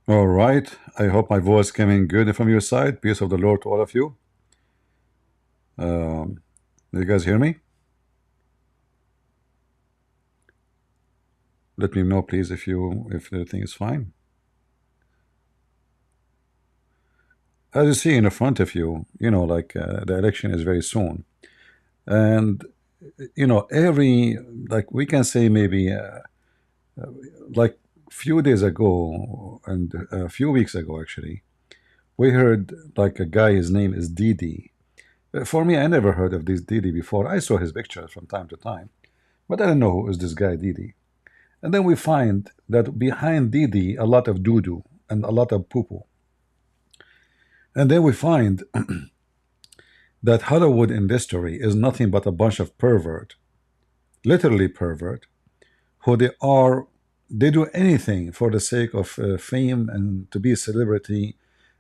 All right. I hope my voice coming good from your side. Peace of the Lord to all of you. Um, do you guys hear me? Let me know, please, if everything is fine. As you see in the front of you, like the election is very soon, and every like we can say maybe like few days ago and a few weeks ago actually, we heard like a guy. His name is Didi. For me, I never heard of this Didi before. I saw his pictures from time to time, but I don't know who is this guy Didi. And then we find that behind Didi, a lot of doo-doo and a lot of poo-poo. And then we find that Hollywood industry is nothing but a bunch of pervert, literally pervert, who they do anything for the sake of fame and to be a celebrity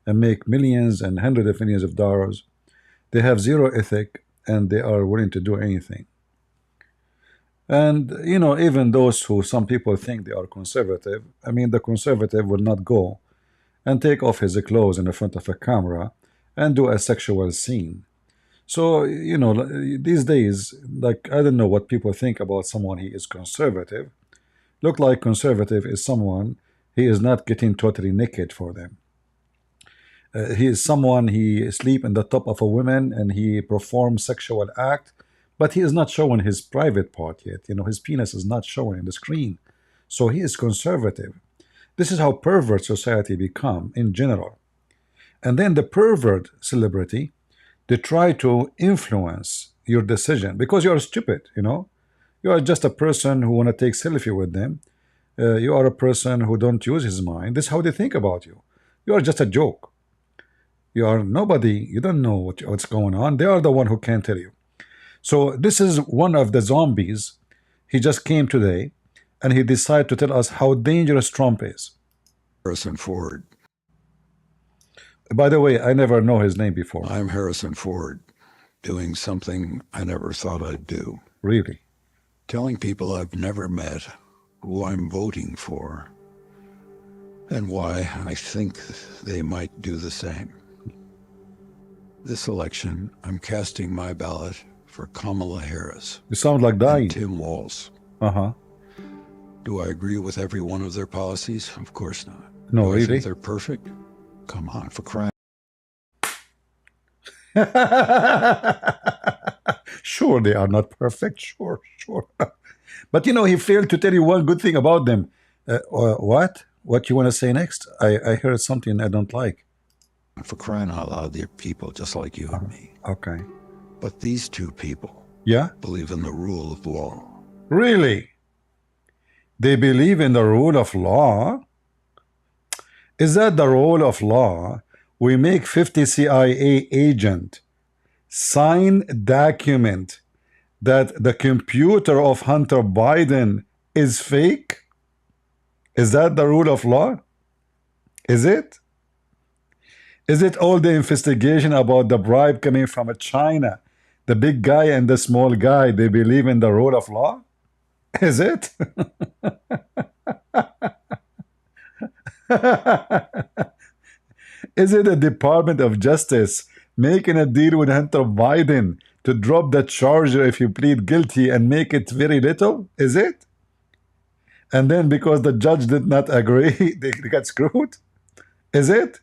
and make millions and hundreds of millions of dollars. They have zero ethic and they are willing to do anything. And even those who some people think they are conservative, I mean, the conservative will not go and take off his clothes in the front of a camera and do a sexual scene. So, these days, like, I don't know what people think about someone he is conservative. Look like conservative is someone he is not getting totally naked for them. He is someone he sleep in the top of a woman and he performs sexual act, but he is not showing his private part yet. His penis is not showing in the screen. So he is conservative. This is how pervert society become in general. And then the pervert celebrity, they try to influence your decision because you are stupid. You are just a person who want to take selfie with them. You are a person who don't use his mind. This is how they think about you. You are just a joke. You are nobody. You don't know what's going on. They are the one who can tell you. So this is one of the zombies. He just came today and he decided to tell us how dangerous Trump is. Harrison Ford. By the way, I never know his name before. I'm Harrison Ford, doing something I never thought I'd do. Really? Telling people I've never met who I'm voting for and why I think they might do the same. This election, I'm casting my ballot for Kamala Harris. You sound like dying. And Tim Walz. Uh-huh. Do I agree with every one of their policies? Of course not. No, Do I really? think they're perfect? Come on, for crying. Sure, they are not perfect. Sure. But he failed to tell you one good thing about them. What? What you want to say next? I heard something I don't like. For crying out loud, they're people just like you and me. Okay. But these two people Yeah? believe in the rule of law. Really? They believe in the rule of law? Is that the rule of law? We make 50 CIA agent sign document that the computer of Hunter Biden is fake? Is that the rule of law? Is it? Is it all the investigation about the bribe coming from China? The big guy and the small guy, they believe in the rule of law? Is it? Is it the Department of Justice making a deal with Hunter Biden to drop the charge if you plead guilty and make it very little? Is it? And then because the judge did not agree, they got screwed? Is it?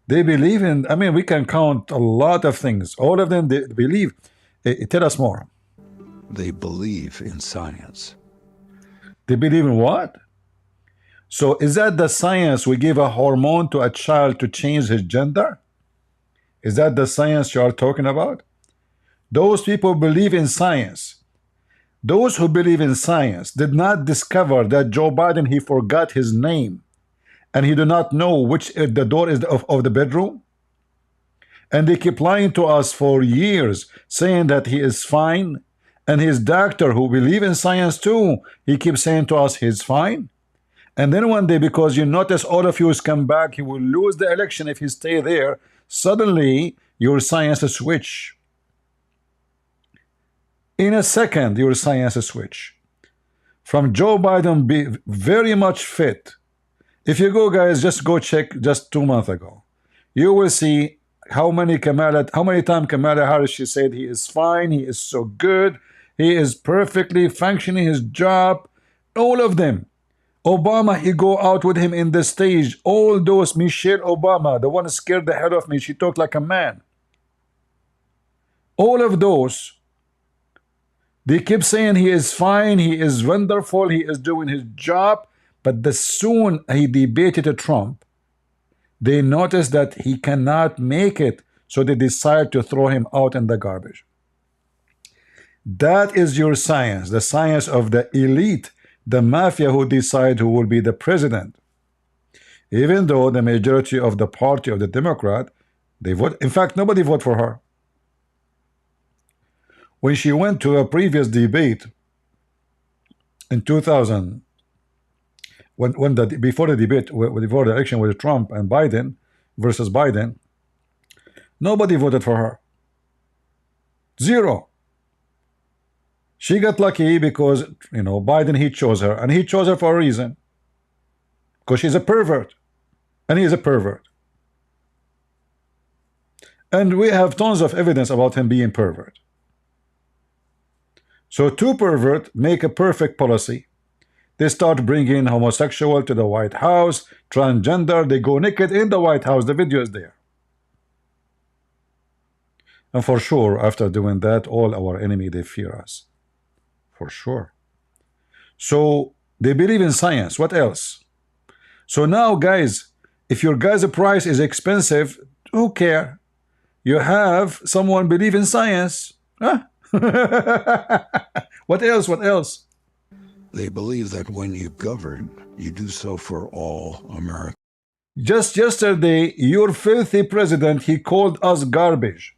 They believe in, I mean, we can count a lot of things. All of them, they believe. Tell us more. They believe in science. They believe in what? So is that the science we give a hormone to a child to change his gender? Is that the science you are talking about? Those people believe in science. Those who believe in science did not discover that Joe Biden, he forgot his name. And he do not know which the door is of the bedroom. And they keep lying to us for years, saying that he is fine. And his doctor, who believe in science too, he keeps saying to us he's fine. And then one day, because you notice all of you come back, he will lose the election if he stay there. Suddenly, your science switch. In a second, your science switch. From Joe Biden be very much fit, If you go, guys, just go check just 2 months ago. You will see how many times Kamala Harris she said he is fine, he is so good, he is perfectly functioning his job. All of them. Obama, he go out with him in the stage. All those, Michelle Obama, the one who scared the hell of me, she talked like a man. All of those, they keep saying he is fine, he is wonderful, he is doing his job. But the soon he debated Trump, they noticed that he cannot make it, so they decide to throw him out in the garbage. That is your science, the science of the elite, the mafia who decide who will be the president. Even though the majority of the party of the Democrat, they vote. In fact, nobody voted for her. When she went to a previous debate in 2000, before the debate, before the election with Trump and Biden versus Biden, nobody voted for her. Zero. She got lucky because, Biden, he chose her, and he chose her for a reason. Because she's a pervert, and he is a pervert. And we have tons of evidence about him being pervert. So two pervert make a perfect policy. They start bringing homosexual to the White House, transgender, they go naked in the White House. The video is there. And for sure, after doing that, all our enemy, they fear us. For sure. So they believe in science. What else? So now, guys, if your guy's price is expensive, who care? You have someone believe in science. Huh? What else? What else? They believe that when you govern, you do so for all Americans. Just yesterday, your filthy president, he called us garbage.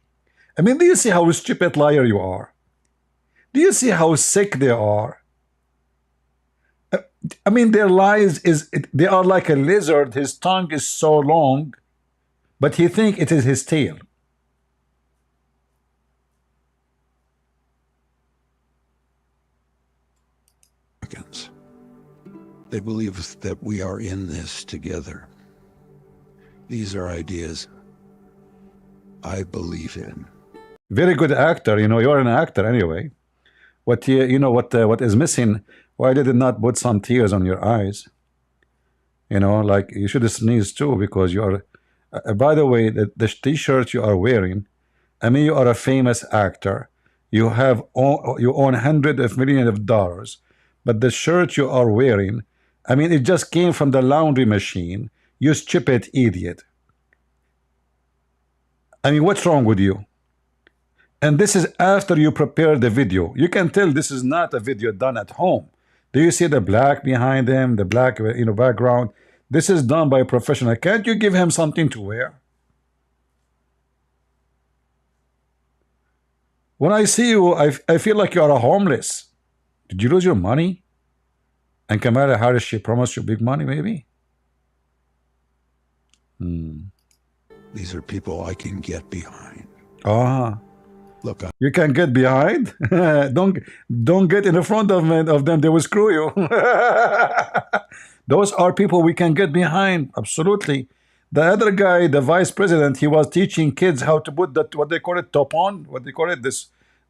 I mean, do you see how stupid liar you are? Do you see how sick they are? I mean, their lies they are like a lizard. His tongue is so long, but he think it is his tail. They believe that we are in this together. These are ideas I believe in. Very good actor. You're an actor anyway. What what is missing? Why did it not put some tears on your eyes? Like you should sneeze too, because you are. By the way, the T-shirt you are wearing, I mean, you are a famous actor. You own hundreds of millions of dollars, but the shirt you are wearing, I mean, it just came from the laundry machine. You stupid idiot. I mean, what's wrong with you? And this is after you prepare the video. You can tell this is not a video done at home. Do you see the black behind him, the black background? This is done by a professional. Can't you give him something to wear? When I see you, I feel like you are a homeless. Did you lose your money? And Kamala Harris, she promised you big money, maybe? These are people I can get behind. Ah. Look, you can get behind. don't get in the front of them. They will screw you. Those are people we can get behind. Absolutely. The other guy, the vice president, he was teaching kids how to put that, what they call it, top on. What they call it,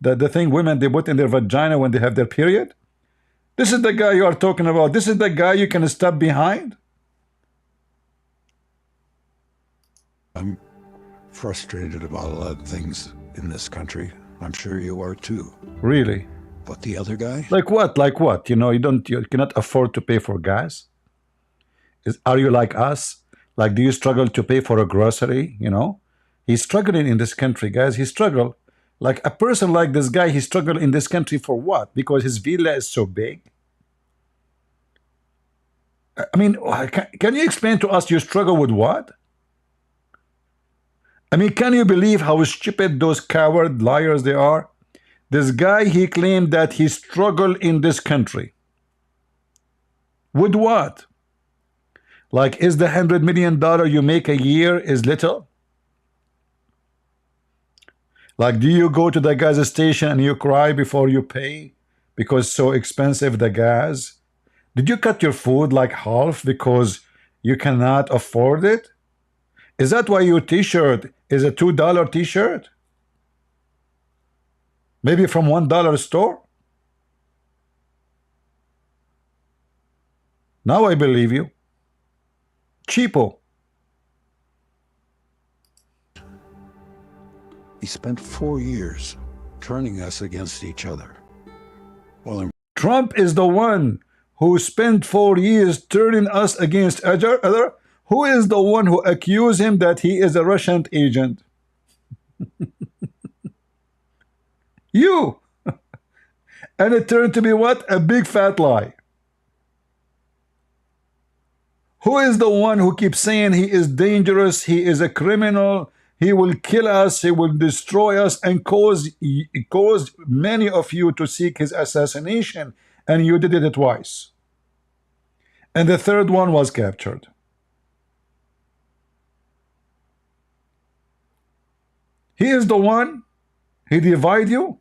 the thing women they put in their vagina when they have their period. This is the guy you are talking about. This is the guy you can step behind. I'm frustrated about a lot of things in this country. I'm sure you are too. Really? But the other guy? Like what? Like what? You cannot afford to pay for gas? Are you like us? Like, do you struggle to pay for a grocery? He's struggling in this country, guys. He struggled. Like a person like this guy, he struggled in this country for what? Because his villa is so big? I mean, can you explain to us you struggle with what? I mean, can you believe how stupid those coward liars they are? This guy, he claimed that he struggled in this country. With what? Like, is the $100 million you make a year is little? Like, do you go to the gas station and you cry before you pay because so expensive the gas? Did you cut your food like half because You cannot afford it? Is that why your t-shirt is a $2 t-shirt? Maybe from $1 store? Now I believe you. Cheapo. He spent 4 years turning us against each other. While Trump is the one who spent 4 years turning us against other. Who is the one who accused him that he is a Russian agent? You. And it turned to be what? A big fat lie. Who is the one who keeps saying he is dangerous, he is a criminal, he will kill us, he will destroy us, and cause many of you to seek his assassination, and you did it twice. And the third one was captured. He is the one, he divide you.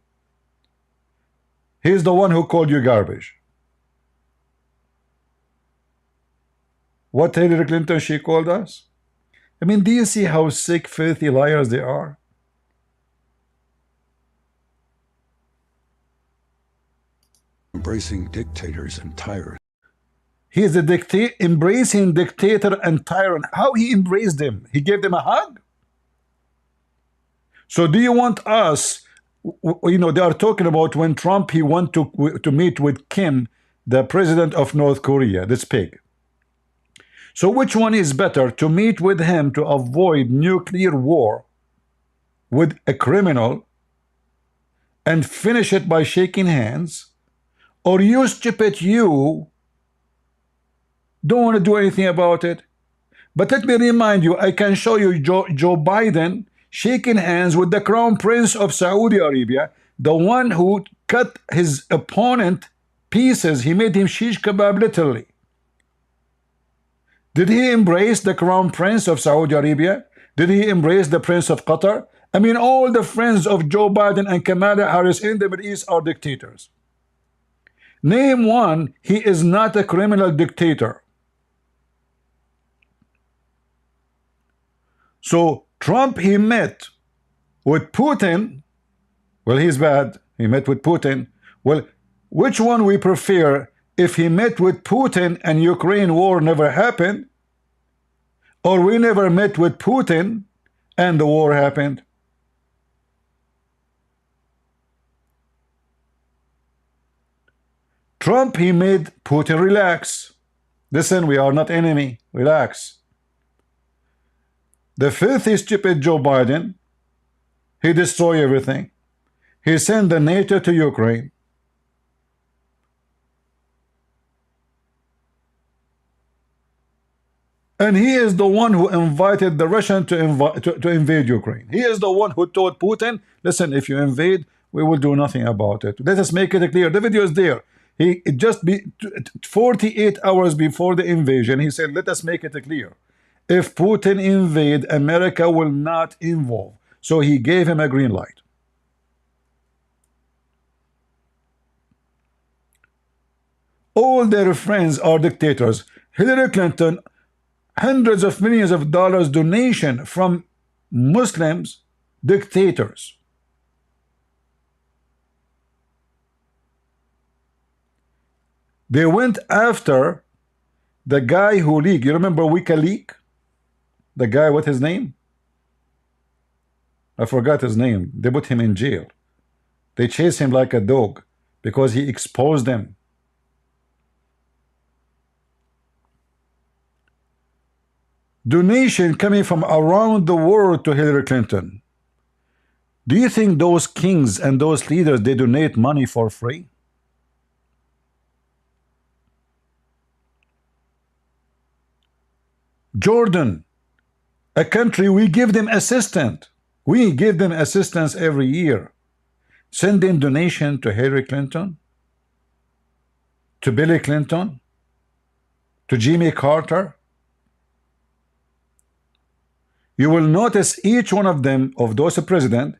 He is the one who called you garbage. What Hillary Clinton, she called us? I mean, do you see how sick, filthy liars they are? embracing dictators and tyrants. He is a embracing dictator and tyrant. How he embraced them? He gave them a hug? So do you want us, you know, they are talking about when Trump, he went to meet with Kim, the president of North Korea, this pig. So which one is better, to meet with him to avoid nuclear war with a criminal and finish it by shaking hands, or you stupid you don't want to do anything about it? But let me remind you, I can show you Joe Biden shaking hands with the Crown Prince of Saudi Arabia, the one who cut his opponent pieces. He made him shish kebab literally. Did he embrace the Crown Prince of Saudi Arabia? Did he embrace the Prince of Qatar? I mean, all the friends of Joe Biden and Kamala Harris in the Middle East are dictators. Name one, he is not a criminal dictator. So Trump, he met with Putin. Well, he's bad. He met with Putin. Well, which one we prefer? If he met with Putin and Ukraine war never happened, or we never met with Putin and the war happened? Trump, he made Putin relax. Listen, we are not enemy. Relax. The filthy, stupid Joe Biden, he destroyed everything. He sent the NATO to Ukraine. And he is the one who invited the Russian to invade Ukraine. He is the one who told Putin, listen, if you invade, we will do nothing about it. Let us make it clear. The video is there. He just 48 hours before the invasion, he said, let us make it clear. If Putin invade, America will not involve. So he gave him a green light. All their friends are dictators. Hillary Clinton, hundreds of millions of dollars donation from Muslims, dictators. They went after the guy who leaked. You remember WikiLeaks? The guy, what his name? I forgot his name. They put him in jail. They chased him like a dog because he exposed them. Donation coming from around the world to Hillary Clinton. Do you think those kings and those leaders, they donate money for free? Jordan, a country, we give them assistance. We give them assistance every year. Sending donation to Hillary Clinton, to Billy Clinton, to Jimmy Carter. You will notice each one of them, of those president,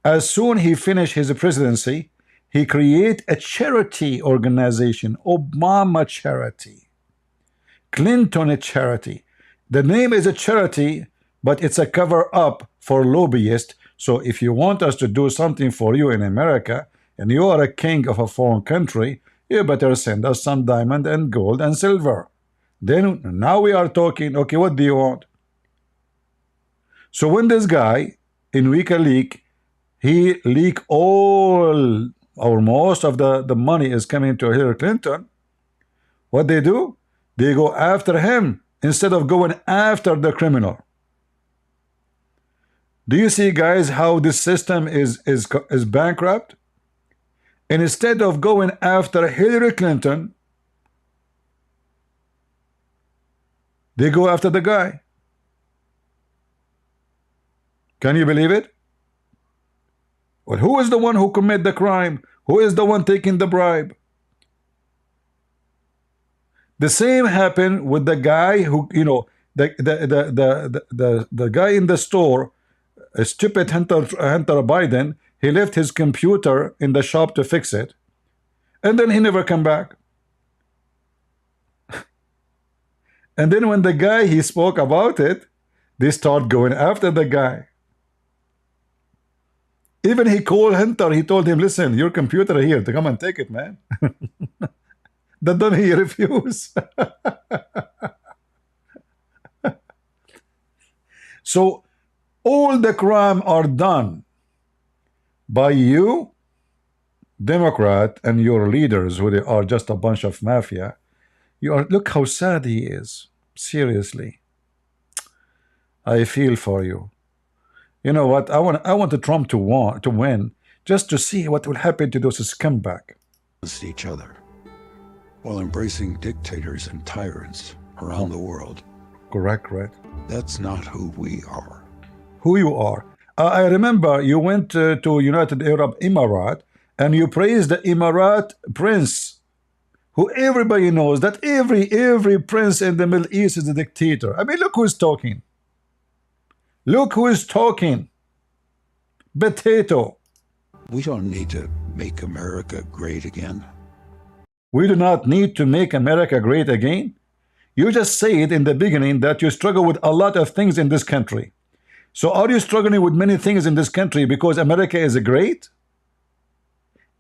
as soon he finish his presidency, he create a charity organization, Obama Charity. Clinton charity. The name is a charity, but it's a cover up for lobbyists. So if you want us to do something for you in America, and you are a king of a foreign country, you better send us some diamond and gold and silver. Then now we are talking. Okay, what do you want? So when this guy in WikiLeaks, he leak all or most of the money is coming to Hillary Clinton, what they do? They go after him instead of going after the criminal. Do you see, guys, how this system is bankrupt? And instead of going after Hillary Clinton, they go after the guy. Can you believe it? Well, who is the one who committed the crime? Who is the one taking the bribe? The same happened with the guy who, you know, the guy in the store, a stupid Hunter Biden. He left his computer in the shop to fix it, and then he never come back. And then when the guy he spoke about it, they start going after the guy. Even he called Hunter. He told him, "Listen, your computer here to come and take it, man." That then he refused. So all the crime are done by you, Democrat, and your leaders, who they are just a bunch of mafia. You are. Look how sad he is. Seriously, I feel for you. You know what? I want Trump to win, just to see what will happen to those scumbags. Each other while embracing dictators and tyrants around the world. Correct, right? That's not who we are. Who you are. I remember you went to United Arab Emirates and you praised the Emirat prince, who everybody knows that every prince in the Middle East is a dictator. I mean, look who's talking. Look who is talking. Potato. We don't need to make America great again. We do not need to make America great again. You just said in the beginning that you struggle with a lot of things in this country. So are you struggling with many things in this country because America is great?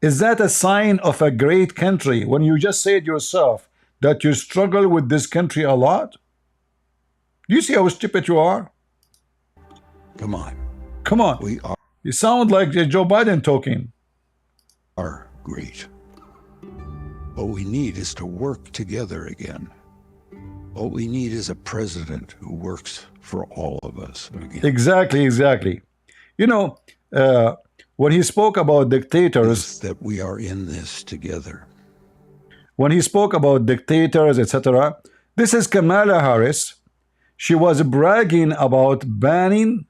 Is that a sign of a great country when you just said yourself that you struggle with this country a lot? Do you see how stupid you are? Come on. Come on. We You sound like Joe Biden talking. are great. What we need is to work together again. What we need is a president who works for all of us again. Exactly, exactly. You know, when he spoke about dictators, Is that we are in this together. when he spoke about dictators, etc., this is Kamala Harris. She was bragging about banning.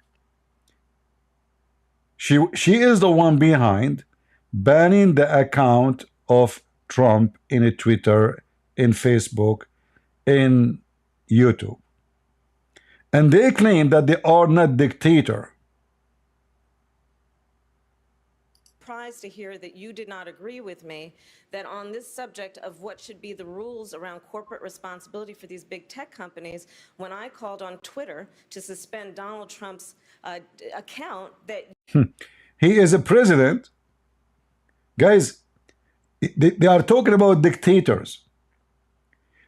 She is the one behind banning the account of Trump in a Twitter, in Facebook, in YouTube. And they claim that they are not dictator. Surprised to hear that you did not agree with me that on this subject of what should be the rules around corporate responsibility for these big tech companies, when I called on Twitter to suspend Donald Trump's account, that He is a president. Guys, they are talking about dictators.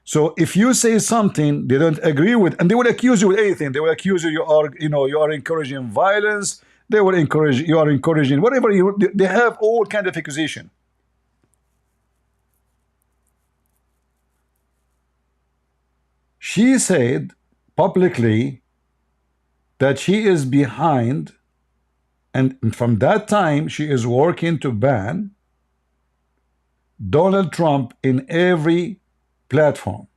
So if you say something they don't agree with, and they will accuse you with anything, they will accuse you you are encouraging violence. They will encourage you are encouraging whatever they have all kind of accusation. She said publicly that she is behind, and from that time she is working to ban Donald Trump in every platform.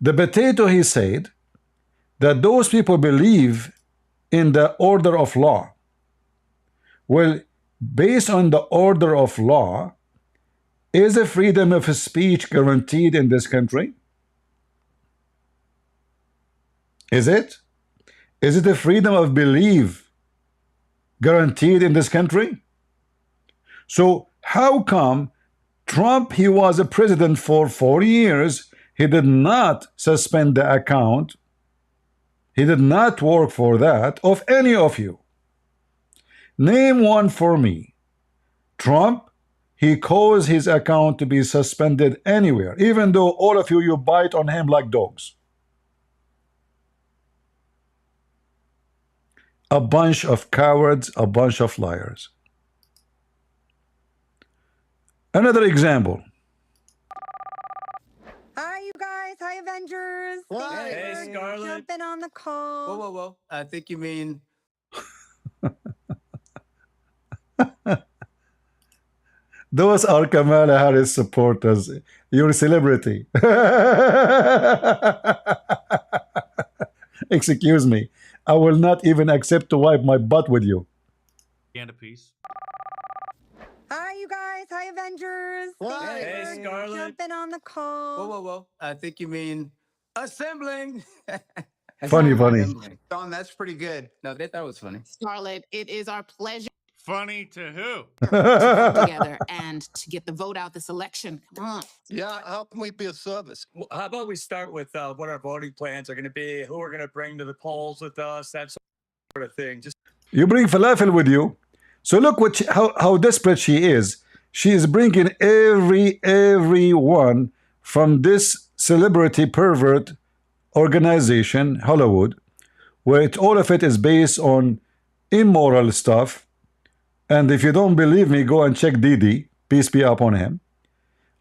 The potato, he said that those people believe in the order of law. Well, based on the order of law, is a freedom of speech guaranteed in this country? Is it? Is it a freedom of belief guaranteed in this country? So how come Trump, he was a president for 4 years. He did not suspend the account. He did not work for that of any of you. Name one for me. Trump, he caused his account to be suspended anywhere, even though all of you, you bite on him like dogs. A bunch of cowards, a bunch of liars. Another example. Hi, you guys. Hi, Avengers. Hi. Thank you Hey, for Scarlett. jumping on the call. Whoa, whoa, whoa. I think you mean Those are Kamala Harris supporters. You're a celebrity. Excuse me. I will not even accept to wipe my butt with you. And a piece. Hi, you guys. Hi, Avengers. Hi. Thank you Hey, for Scarlett. jumping on the call. whoa, whoa, whoa. I think you mean assembling. Funny. Assembling. Don, that's pretty good. No, they thought it was funny. Scarlett, it is our pleasure Funny to who? to come together and to get the vote out this election. Come on. Yeah, how can we be of service? Well, how about we start with what our voting plans are going to be, who we're going to bring to the polls with us, that sort of thing. Just You bring falafel with you. So look what how desperate she is. She is bringing everyone from this celebrity pervert organization, Hollywood, where all of it is based on immoral stuff. And if you don't believe me, go and check Didi, peace be upon him.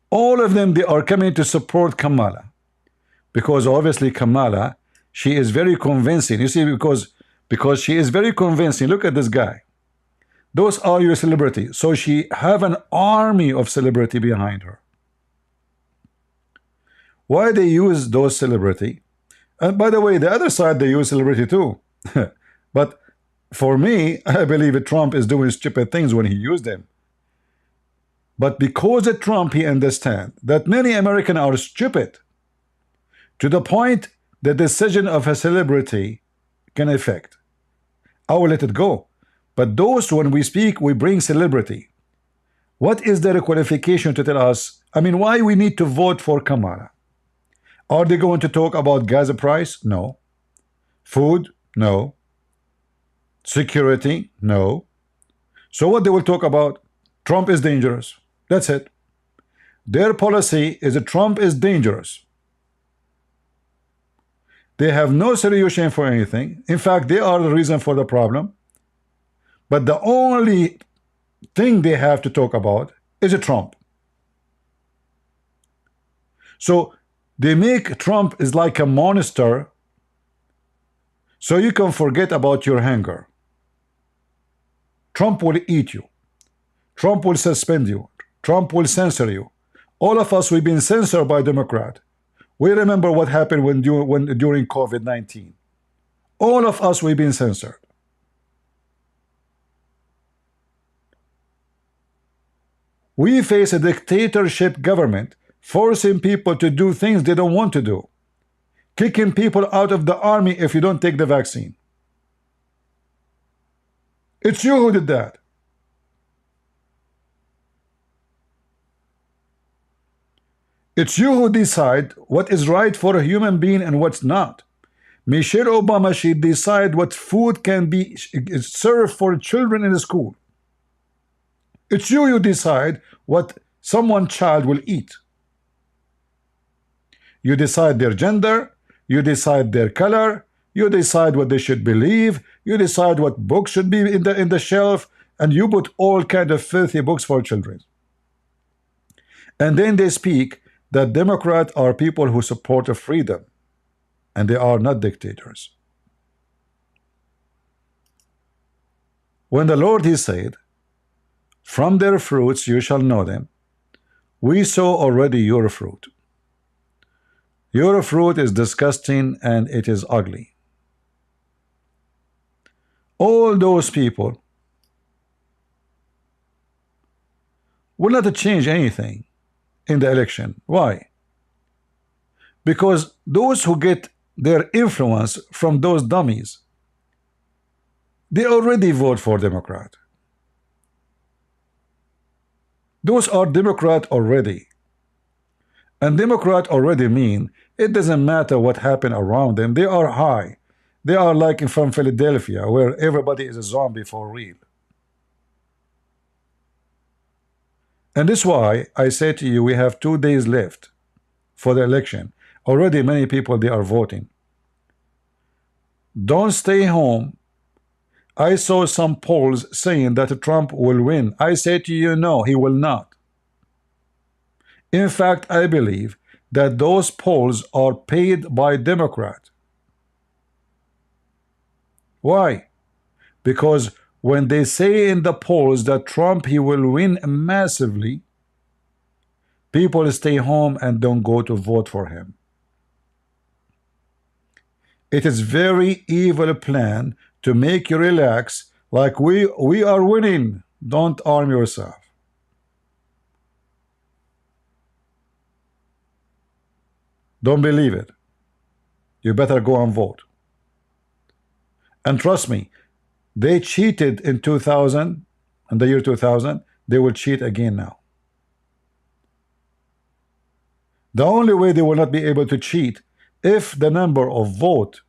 All of them, they are coming to support Kamala. Because obviously Kamala, she is very convincing. You see, because she is very convincing. Look at this guy. Those are your celebrities. So she have an army of celebrity behind her. Why they use those celebrity? And by the way, the other side, they use celebrity too. But for me, I believe Trump is doing stupid things when he used them. But because of Trump, he understands that many Americans are stupid to the point the decision of a celebrity can affect. I will let it go. But those, when we speak, we bring celebrity. What is their qualification to tell us? I mean, why we need to vote for Kamala? Are they going to talk about gas price? No. Food? No. Security? No. So what they will talk about? Trump is dangerous. That's it. Their policy is that Trump is dangerous. They have no solution for anything. In fact, they are the reason for the problem. But the only thing they have to talk about is a Trump. So they make Trump is like a monster, so you can forget about your hunger. Trump will eat you. Trump will suspend you. Trump will censor you. All of us, we've been censored by Democrat. We remember what happened during COVID-19. All of us, we've been censored. We face a dictatorship government forcing people to do things they don't want to do. Kicking people out of the army if you don't take the vaccine. It's you who did that. It's you who decide what is right for a human being and what's not. Michelle Obama, she decide what food can be served for children in the school. It's you decide what someone's child will eat. You decide their gender, you decide their color, you decide what they should believe, you decide what books should be in the shelf, and you put all kind of filthy books for children. And then they speak that Democrats are people who support freedom, and they are not dictators. When the Lord, he said, from their fruits you shall know them, we saw already your fruit. Your fruit is disgusting and it is ugly. All those people will not change anything in the election. Why? Because those who get their influence from those dummies, they already vote for Democrat. Those are Democrat already. And Democrat already mean it doesn't matter what happened around them. They are high. They are like from Philadelphia, where everybody is a zombie for real. And this is why I say to you, we have 2 days left for the election. Already many people, they are voting. Don't stay home. I saw some polls saying that Trump will win. I say to you, no, he will not. In fact, I believe that those polls are paid by Democrats. Why? Because when they say in the polls that Trump, he will win massively, people stay home and don't go to vote for him. It is very evil plan to make you relax like we are winning. Don't arm yourself. Don't believe it. You better go and vote. And trust me, they cheated in 2000, in the year 2000, they will cheat again now. The only way they will not be able to cheat if the number of vote,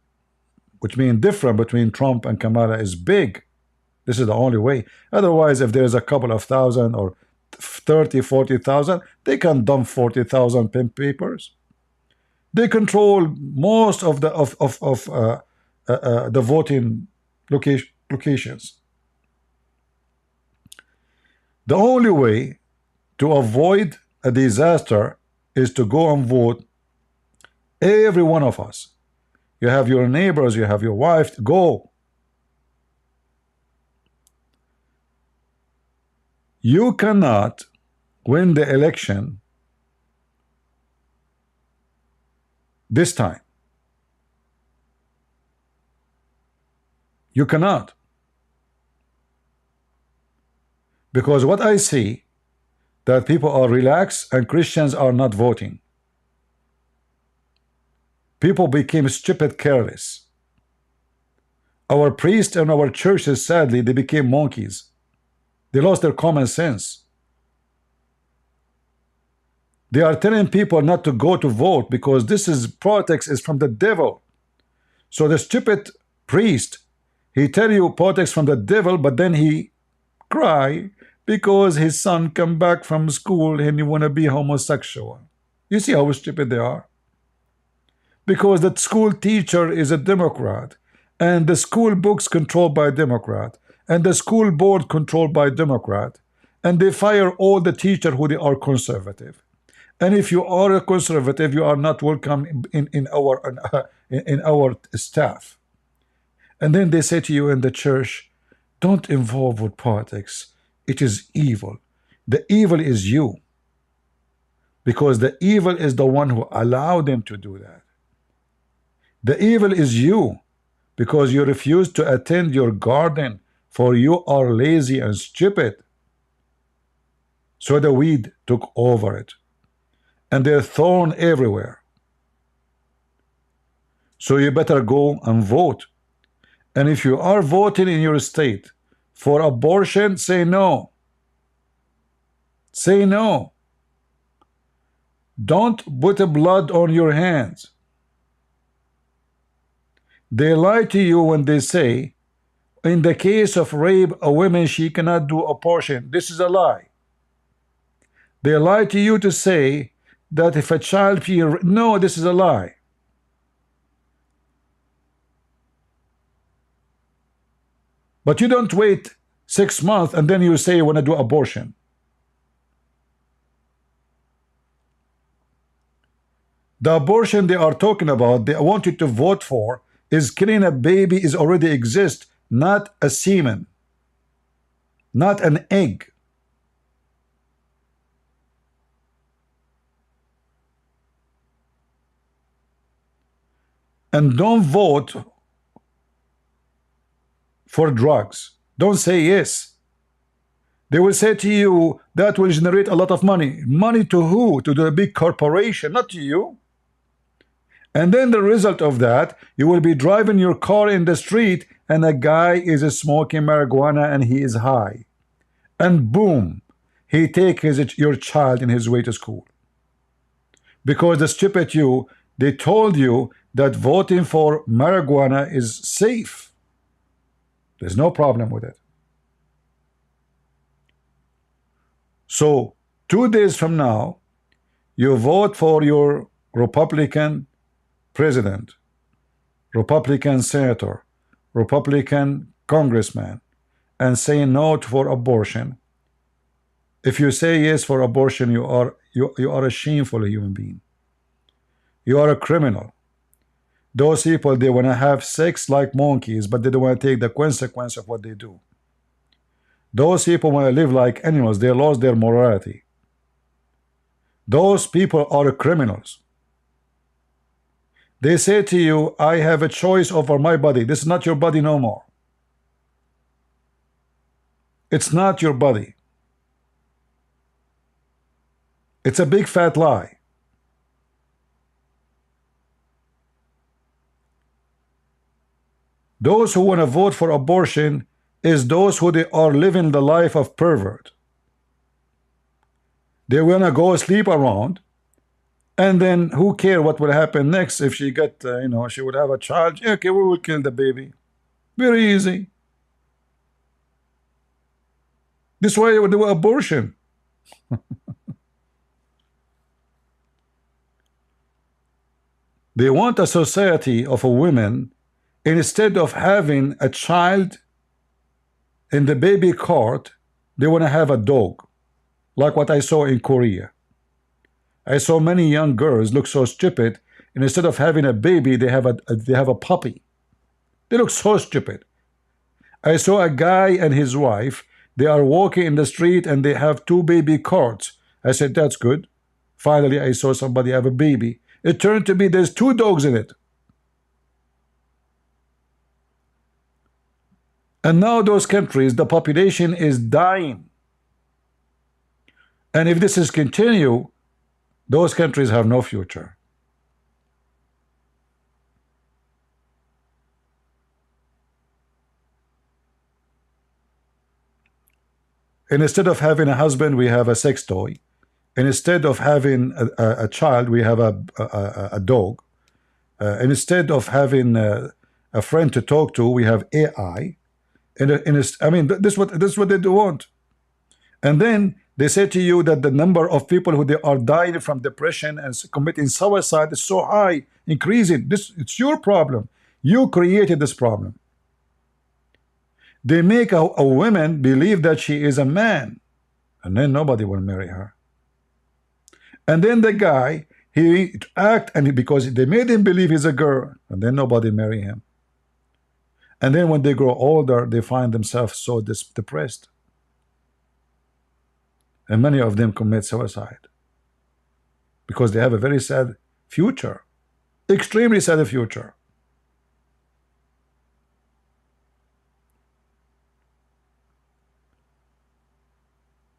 which means different between Trump and Kamala, is big. This is the only way. Otherwise, if there's a couple of thousand or 30, 40,000, they can dump 40,000 pen papers. They control most of the the voting locations. The only way to avoid a disaster is to go and vote. Every one of us. You have your neighbors, you have your wife, go. You cannot win the election this time. You cannot. Because what I see, that people are relaxed and Christians are not voting. People became stupid, careless. Our priests and our churches, sadly, they became monkeys. They lost their common sense. They are telling people not to go to vote because this is politics is from the devil. So the stupid priest, he tell you politics from the devil, but then he cry because his son come back from school and he want to be homosexual. You see how stupid they are? Because the school teacher is a Democrat, and the school books controlled by Democrat, and the school board controlled by Democrat, and they fire all the teachers who they are conservative. And if you are a conservative, you are not welcome in our staff. And then they say to you in the church, don't involve with politics. It is evil. The evil is you. Because the evil is the one who allowed them to do that. The evil is you. Because you refuse to attend your garden, for you are lazy and stupid. So the weed took over it. And they're thrown everywhere. So you better go and vote. And if you are voting in your state for abortion, say no. Say no. Don't put blood on your hands. They lie to you when they say, in the case of rape, a woman, she cannot do abortion. This is a lie. They lie to you to say that if a child, no, this is a lie. But you don't wait 6 months and then you say you want to do abortion. The abortion they are talking about, they want you to vote for, is killing a baby is already exist, not a semen, not an egg. And don't vote for drugs. Don't say yes. They will say to you that will generate a lot of money. Money to who? To the big corporation, not to you. And then the result of that, you will be driving your car in the street and a guy is smoking marijuana and he is high. And boom, he take your child in his way to school. Because the stupid you, they told you that voting for marijuana is safe. There's no problem with it. So 2 days from now, you vote for your Republican president, Republican senator, Republican congressman, and say no for abortion. If you say yes for abortion, you are a shameful human being. You are a criminal. Those people, they want to have sex like monkeys, but they don't want to take the consequence of what they do. Those people want to live like animals. They lost their morality. Those people are criminals. They say to you, I have a choice over my body. This is not your body no more. It's not your body. It's a big fat lie. Those who want to vote for abortion is those who they are living the life of pervert. They want to go sleep around, and then who care what will happen next if she get, she would have a child. Okay, we will kill the baby. Very easy. This is why they would do abortion. They want a society of a woman, instead of having a child in the baby cart, they want to have a dog, like what I saw in Korea. I saw many young girls look so stupid, and instead of having a baby, they have a puppy. They look so stupid. I saw a guy and his wife, they are walking in the street and they have 2 baby carts. I said, that's good. Finally, I saw somebody have a baby. It turned to be there's 2 dogs in it. And now those countries, the population is dying. And if this is continue, those countries have no future. And instead of having a husband, we have a sex toy. And instead of having a child, we have a dog. And instead of having a friend to talk to, we have AI. I mean, this is what they do want. And then they say to you that the number of people who they are dying from depression and committing suicide is so high, increasing. It's your problem. You created this problem. They make a woman believe that she is a man, and then nobody will marry her. And then the guy, he act, and because they made him believe he's a girl, and then nobody marry him. And then when they grow older, they find themselves so depressed. And many of them commit suicide because they have a very sad future, extremely sad future.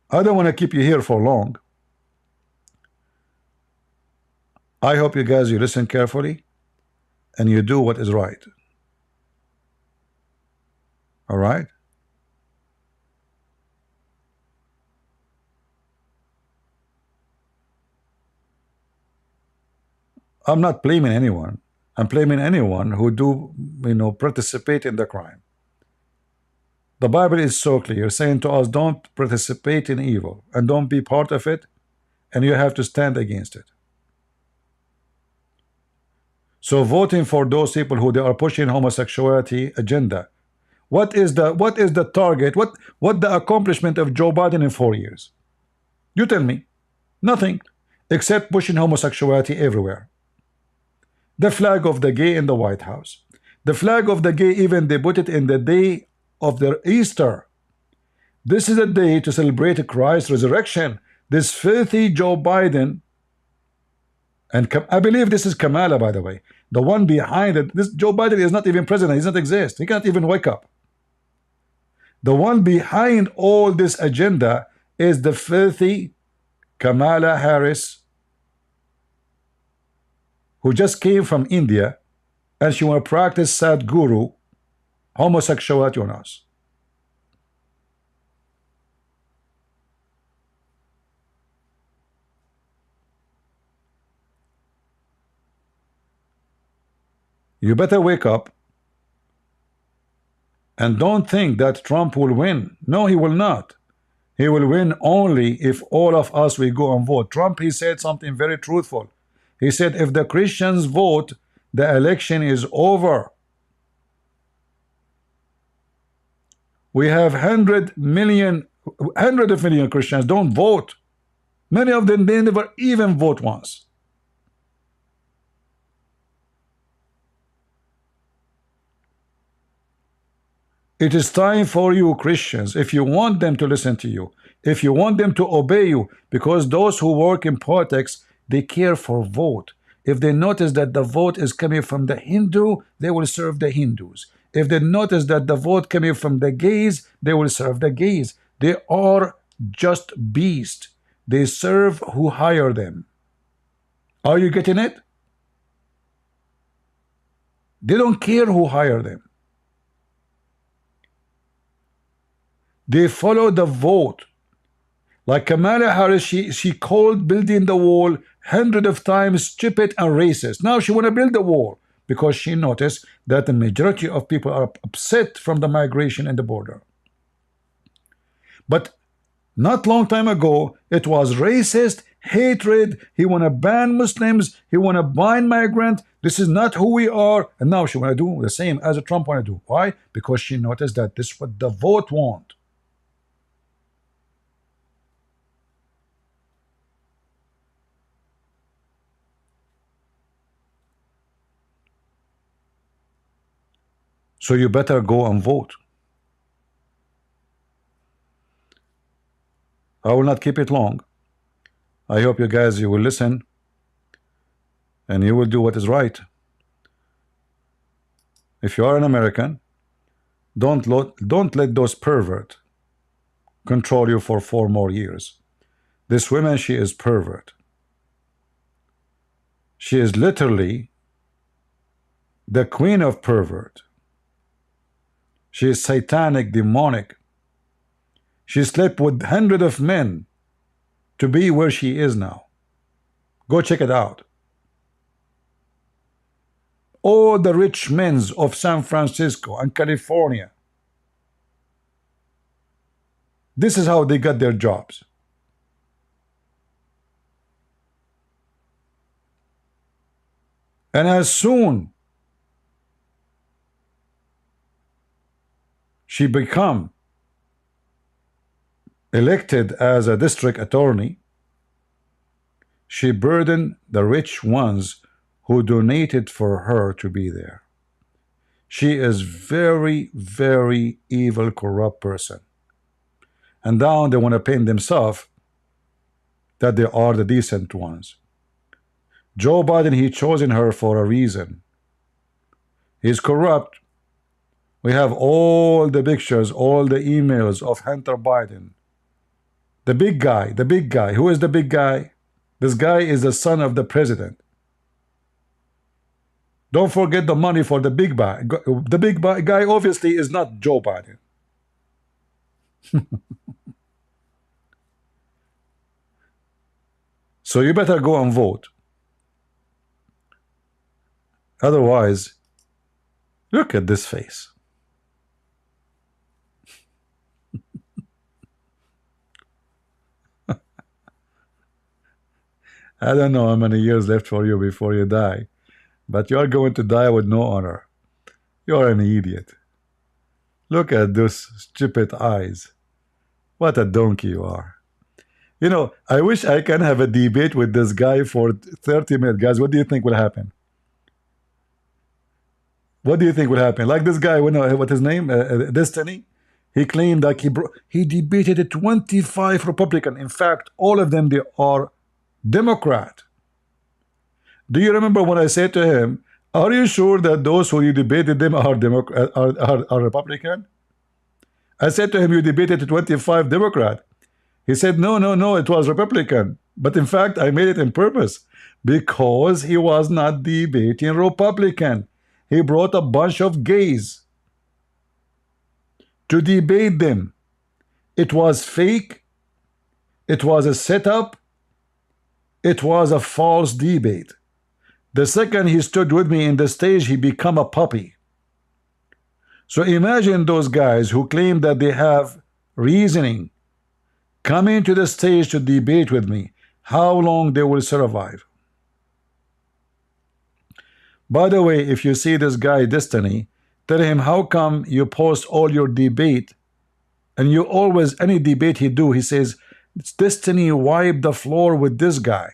I don't want to keep you here for long. I hope you guys, you listen carefully and you do what is right. All right? I'm not blaming anyone. I'm blaming anyone who do, participate in the crime. The Bible is so clear, saying to us, don't participate in evil and don't be part of it, and you have to stand against it. So voting for those people who they are pushing homosexuality agenda, what is the target? What the accomplishment of Joe Biden in 4 years? You tell me. Nothing, except pushing homosexuality everywhere. The flag of the gay in the White House. The flag of the gay, even they put it in the day of their Easter. This is a day to celebrate Christ's resurrection. This filthy Joe Biden, and I believe this is Kamala, by the way, the one behind it. This Joe Biden is not even president. He does not exist. He can't even wake up. The one behind all this agenda is the filthy Kamala Harris, who just came from India, and she want to practice Sadhguru homosexuality on us. You better wake up and don't think that Trump will win. No, he will not. He will win only if all of us we go and vote. Trump, he said something very truthful. He said if the Christians vote, the election is over. We have 100 million Christians don't vote. Many of them, they never even vote once. It is time for you Christians, if you want them to listen to you, if you want them to obey you, because those who work in politics, they care for vote. If they notice that the vote is coming from the Hindu, they will serve the Hindus. If they notice that the vote coming from the gays, they will serve the gays. They are just beasts. They serve who hire them. Are you getting it? They don't care who hire them. They follow the vote. Like Kamala Harris, she called building the wall hundreds of times stupid and racist. Now she want to build the wall because she noticed that the majority of people are upset from the migration and the border. But not long time ago, it was racist, hatred. He want to ban Muslims. He want to ban migrants. This is not who we are. And now she want to do the same as Trump want to do. Why? Because she noticed that this is what the vote want. So you better go and vote. I will not keep it long. I hope you guys, you will listen and you will do what is right. If you are an American, don't let those pervert control you for 4 more years. This woman, she is pervert. She is literally the queen of pervert. She is satanic, demonic. She slept with hundreds of men to be where she is now. Go check it out. All the rich men of San Francisco and California, this is how they got their jobs. And as soon she become elected as a district attorney, she burdened the rich ones who donated for her to be there. She is very, very evil, corrupt person. And now they want to paint themselves that they are the decent ones. Joe Biden, he chosen her for a reason. He's corrupt. We have all the pictures, all the emails of Hunter Biden. The big guy, the big guy. Who is the big guy? This guy is the son of the president. Don't forget the money for the big guy. The big guy obviously is not Joe Biden. So you better go and vote. Otherwise, look at this face. I don't know how many years left for you before you die, but you are going to die with no honor. You are an idiot. Look at those stupid eyes. What a donkey you are. You know, I wish I can have a debate with this guy for 30 minutes. Guys, what do you think will happen? What do you think will happen? Like this guy, what his name? Destiny? He claimed that he debated 25 Republicans. In fact, all of them, they are Democrat. Do you remember when I said to him, are you sure that those who you debated them are Republican? I said to him, you debated 25 Democrat. He said, no, it was Republican. But in fact, I made it on purpose because he was not debating Republican. He brought a bunch of gays to debate them. It was fake. It was a setup. It was a false debate. The second he stood with me in the stage, he become a puppy. So imagine those guys who claim that they have reasoning coming to the stage to debate with me, how long they will survive. By the way, if you see this guy Destiny, tell him, how come you post all your debate and you always, any debate he do, he says, it's Destiny wipe the floor with this guy.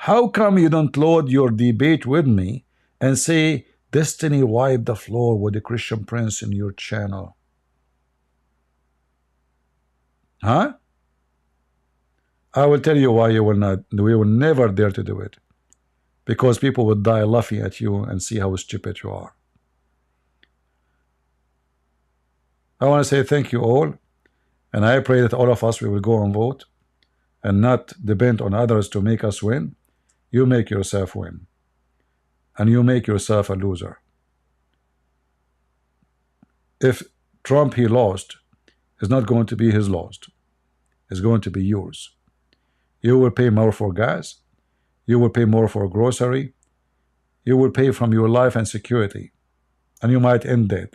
How come you don't load your debate with me and say Destiny wipe the floor with the Christian Prince in your channel? Huh? I will tell you why you will not. We will never dare to do it. Because people would die laughing at you and see how stupid you are. I want to say thank you all, and I pray that all of us we will go and vote and not depend on others to make us win. You make yourself win, and you make yourself a loser. If Trump he lost, it's not going to be his lost. It's going to be yours. You will pay more for gas. You will pay more for grocery. You will pay from your life and security, and you might end dead.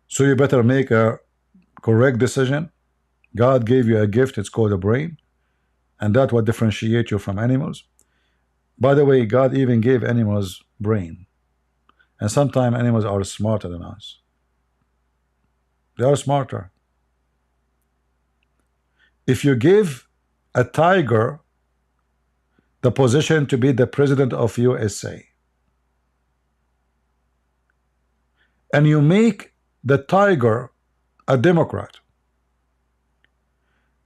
So you better make a correct decision. God gave you a gift, it's called a brain, and that's what differentiates you from animals. By the way, God even gave animals brain, and sometimes animals are smarter than us. They are smarter. If you give a tiger the position to be the president of USA, and you make the tiger a Democrat,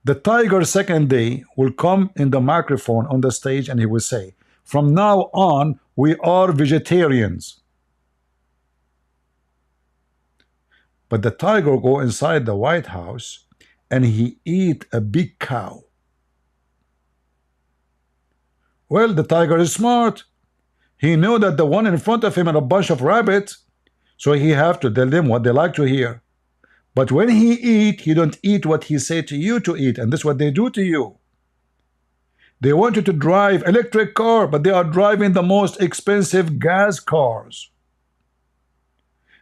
the tiger second day will come in the microphone on the stage and he will say, from now on we are vegetarians. But the tiger go inside the White House and he eat a big cow. Well, the tiger is smart. He knew that the one in front of him had a bunch of rabbits, so he have to tell them what they like to hear. But when he eat, he don't eat what he say to you to eat, and this is what they do to you. They want you to drive electric car, but they are driving the most expensive gas cars.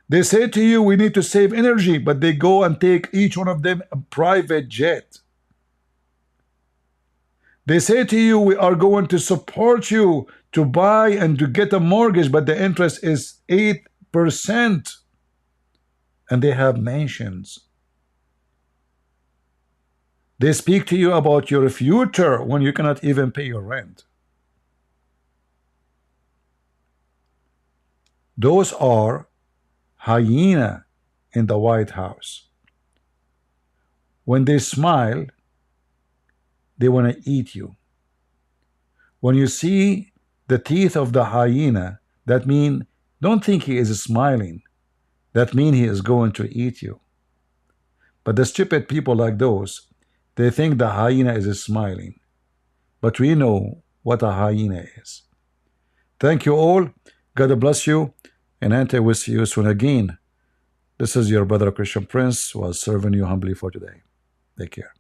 They say to you, we need to save energy, but they go and take each one of them a private jet. They say to you, we are going to support you to buy and to get a mortgage, but the interest is 8%. And they have mansions. They speak to you about your future when you cannot even pay your rent. Those are hyena in the White House. When they smile, they want to eat you. When you see the teeth of the hyena, that means don't think he is smiling. That means he is going to eat you. But the stupid people like those, they think the hyena is smiling. But we know what a hyena is. Thank you all. God bless you. And I will see you soon again. This is your brother Christian Prince, who was serving you humbly for today. Take care.